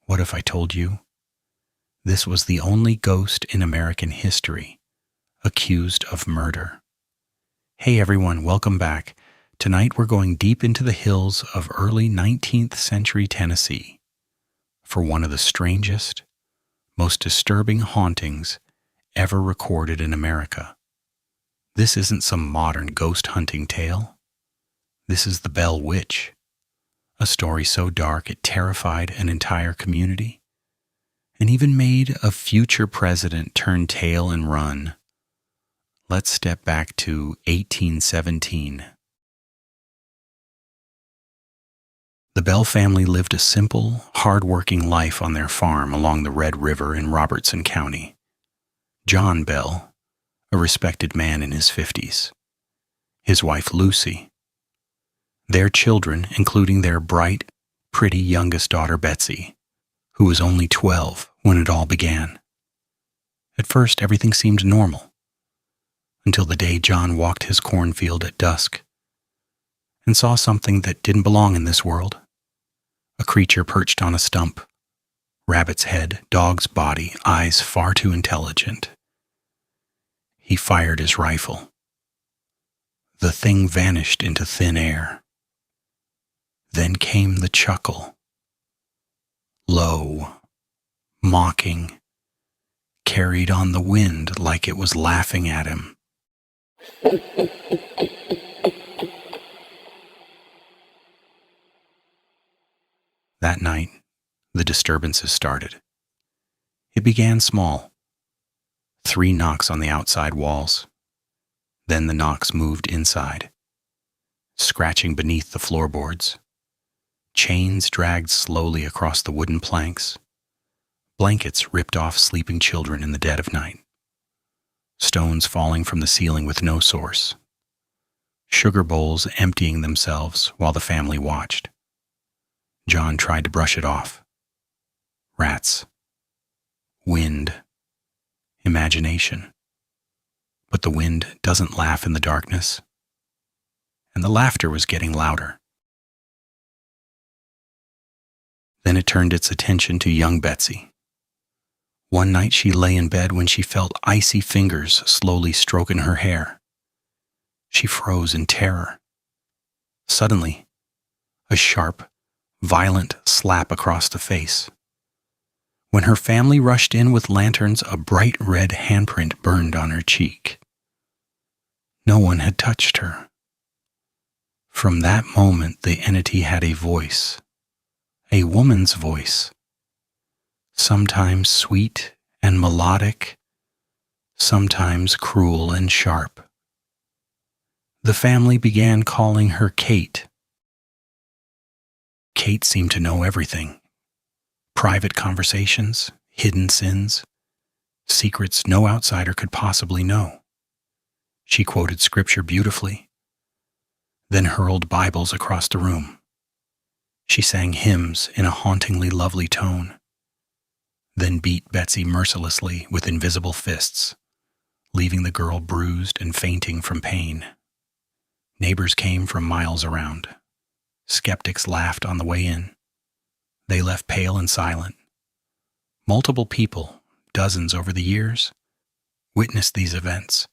What if I told you this was the only ghost in American history accused of murder? Hey everyone, welcome back. Tonight we're going deep into the hills of early 19th century Tennessee for one of the strangest, most disturbing hauntings ever recorded in America. This isn't some modern ghost hunting tale. This is the Bell Witch, a story so dark it terrified an entire community and even made a future president turn tail and run. Let's step back to 1817. The Bell family lived a simple, hard-working life on their farm along the Red River in Robertson County. John Bell, a respected man in his 50s. His wife Lucy. Their children, including their bright, pretty youngest daughter Betsy, who was only 12 when it all began. At first, everything seemed normal, until the day John walked his cornfield at dusk and saw something that didn't belong in this world. A creature perched on a stump, rabbit's head, dog's body, eyes far too intelligent. He fired his rifle. The thing vanished into thin air. Then came the chuckle. Low, mocking, carried on the wind like it was laughing at him. That night, the disturbances started. It began small. 3 knocks on the outside walls. Then the knocks moved inside, scratching beneath the floorboards. Chains dragged slowly across the wooden planks. Blankets ripped off sleeping children in the dead of night. Stones falling from the ceiling with no source. Sugar bowls emptying themselves while the family watched. John tried to brush it off. Rats. Wind. Imagination. But the wind doesn't laugh in the darkness. And the laughter was getting louder. Then it turned its attention to young Betsy. One night she lay in bed when she felt icy fingers slowly stroking her hair. She froze in terror. Suddenly, a sharp, violent slap across the face. When her family rushed in with lanterns, a bright red handprint burned on her cheek. No one had touched her. From that moment, the entity had a voice, a woman's voice, sometimes sweet and melodic, sometimes cruel and sharp. The family began calling her Kate. Kate seemed to know everything. Private conversations, hidden sins, secrets no outsider could possibly know. She quoted scripture beautifully, then hurled Bibles across the room. She sang hymns in a hauntingly lovely tone, then beat Betsy mercilessly with invisible fists, leaving the girl bruised and fainting from pain. Neighbors came from miles around. Skeptics laughed on the way in. They left pale and silent. Multiple people, dozens over the years, witnessed these events.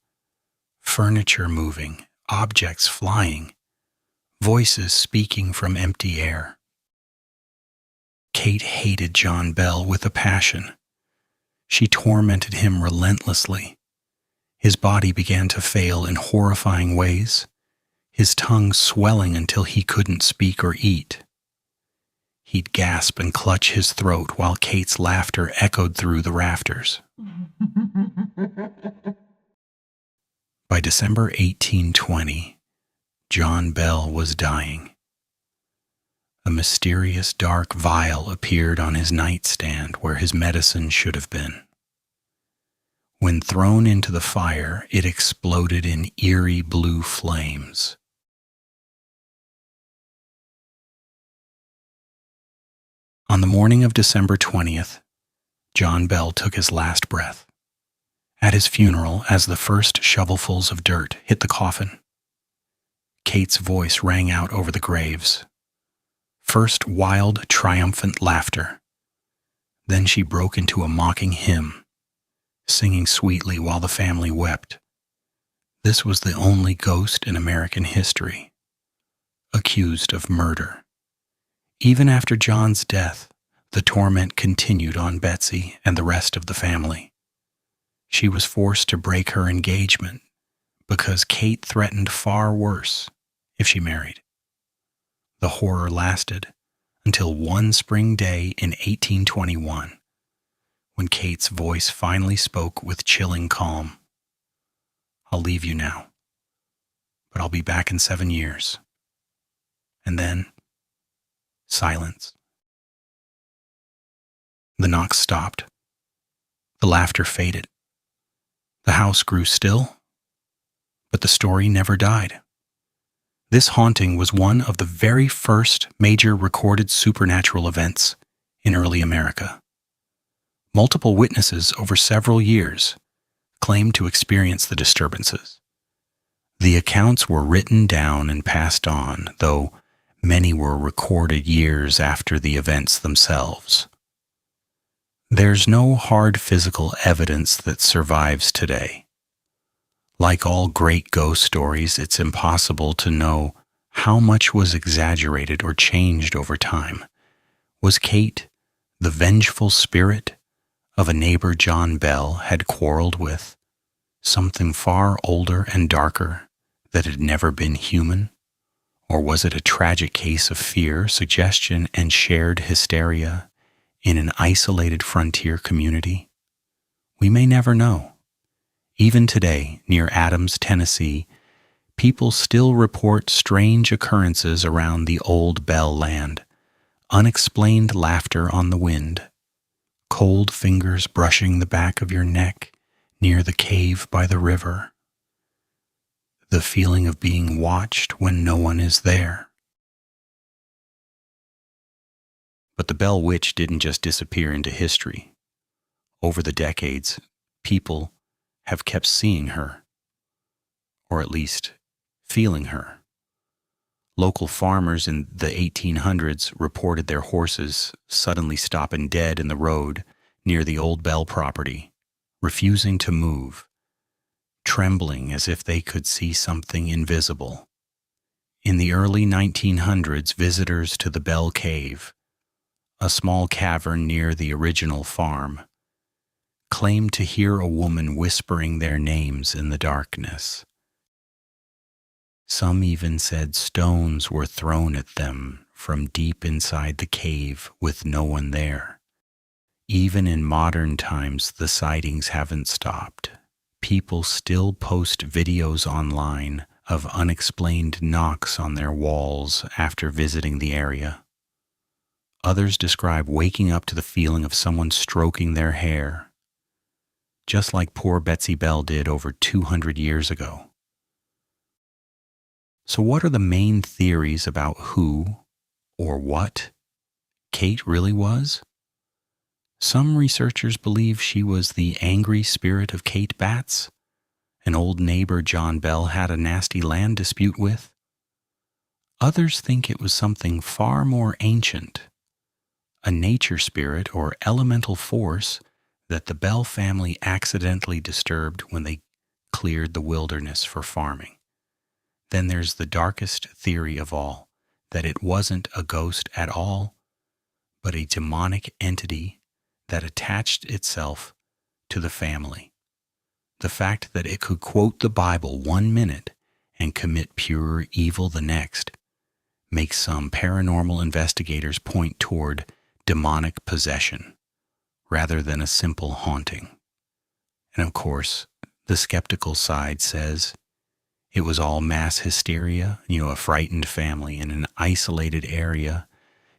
Furniture moving, objects flying, voices speaking from empty air. Kate hated John Bell with a passion. She tormented him relentlessly. His body began to fail in horrifying ways, his tongue swelling until he couldn't speak or eat. He'd gasp and clutch his throat while Kate's laughter echoed through the rafters. By December 1820, John Bell was dying. A mysterious dark vial appeared on his nightstand where his medicine should have been. When thrown into the fire, it exploded in eerie blue flames. On the morning of December 20th, John Bell took his last breath. At his funeral, as the first shovelfuls of dirt hit the coffin, Kate's voice rang out over the graves. First wild, triumphant laughter, Then she broke into a mocking hymn, singing sweetly while the family wept. This was the only ghost in American history accused of murder. Even after John's death, the torment continued on Betsy and the rest of the family. She was forced to break her engagement because Kate threatened far worse if she married. The horror lasted until one spring day in 1821, when Kate's voice finally spoke with chilling calm. "I'll leave you now, but I'll be back in 7 years." And then, silence. The knocks stopped. The laughter faded. The house grew still, but the story never died. This haunting was one of the very first major recorded supernatural events in early America. Multiple witnesses over several years claimed to experience the disturbances. The accounts were written down and passed on, though many were recorded years after the events themselves. There's no hard physical evidence that survives today. Like all great ghost stories, it's impossible to know how much was exaggerated or changed over time. Was Kate the vengeful spirit of a neighbor John Bell had quarreled with, something far older and darker that had never been human? Or was it a tragic case of fear, suggestion, and shared hysteria in an isolated frontier community? We may never know. Even today, near Adams, Tennessee, people still report strange occurrences around the old Bell land. Unexplained laughter on the wind, cold fingers brushing the back of your neck near the cave by the river, the feeling of being watched when no one is there. But the Bell Witch didn't just disappear into history. Over the decades, people have kept seeing her, or at least feeling her. Local farmers in the 1800s reported their horses suddenly stopping dead in the road near the old Bell property, refusing to move, trembling as if they could see something invisible. In the early 1900s, visitors to the Bell Cave, a small cavern near the original farm, claimed to hear a woman whispering their names in the darkness. Some even said stones were thrown at them from deep inside the cave with no one there. Even in modern times, the sightings haven't stopped. People still post videos online of unexplained knocks on their walls after visiting the area. Others describe waking up to the feeling of someone stroking their hair, just like poor Betsy Bell did over 200 years ago. So what are the main theories about who or what Kate really was? Some researchers believe she was the angry spirit of Kate Batts, an old neighbor John Bell had a nasty land dispute with. Others think it was something far more ancient, a nature spirit or elemental force that the Bell family accidentally disturbed when they cleared the wilderness for farming. Then there's the darkest theory of all, that it wasn't a ghost at all, but a demonic entity that attached itself to the family. The fact that it could quote the Bible 1 minute and commit pure evil the next makes some paranormal investigators point toward demonic possession rather than a simple haunting. And of course, the skeptical side says it was all mass hysteria, a frightened family in an isolated area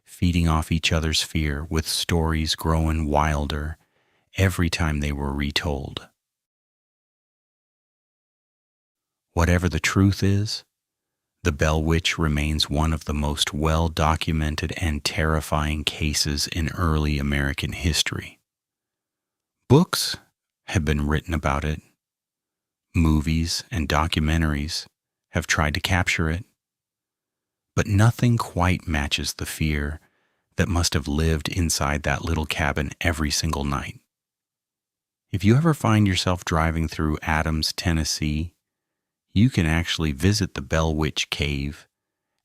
feeding off each other's fear, with stories growing wilder every time they were retold. Whatever the truth is, the Bell Witch remains one of the most well-documented and terrifying cases in early American history. Books have been written about it. Movies and documentaries have tried to capture it. But nothing quite matches the fear that must have lived inside that little cabin every single night. If you ever find yourself driving through Adams, Tennessee, you can actually visit the Bell Witch Cave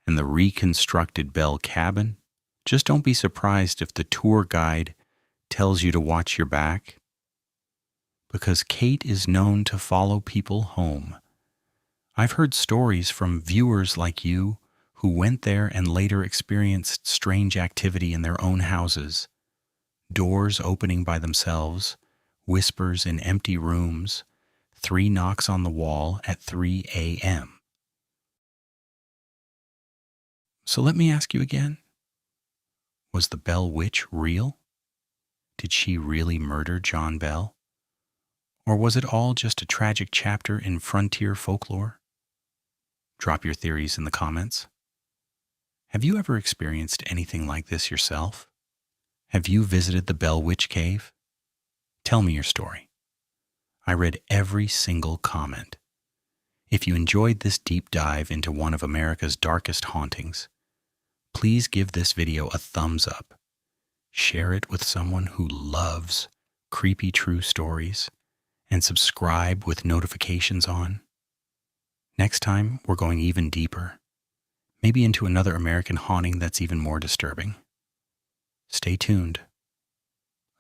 and the reconstructed Bell Cabin. Just don't be surprised if the tour guide tells you to watch your back, because Kate is known to follow people home. I've heard stories from viewers like you who went there and later experienced strange activity in their own houses, doors opening by themselves, whispers in empty rooms, 3 knocks on the wall at 3 a.m. So let me ask you again. Was the Bell Witch real? Did she really murder John Bell? Or was it all just a tragic chapter in frontier folklore? Drop your theories in the comments. Have you ever experienced anything like this yourself? Have you visited the Bell Witch Cave? Tell me your story. I read every single comment. If you enjoyed this deep dive into one of America's darkest hauntings, please give this video a thumbs up. Share it with someone who loves creepy true stories, and subscribe with notifications on. Next time, we're going even deeper, maybe into another American haunting that's even more disturbing. Stay tuned.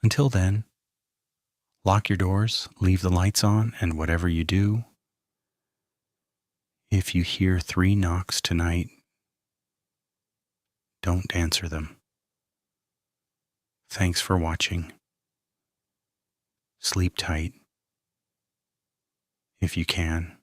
Until then, lock your doors, leave the lights on, and whatever you do, if you hear 3 knocks tonight, don't answer them. Thanks for watching. Sleep tight, if you can.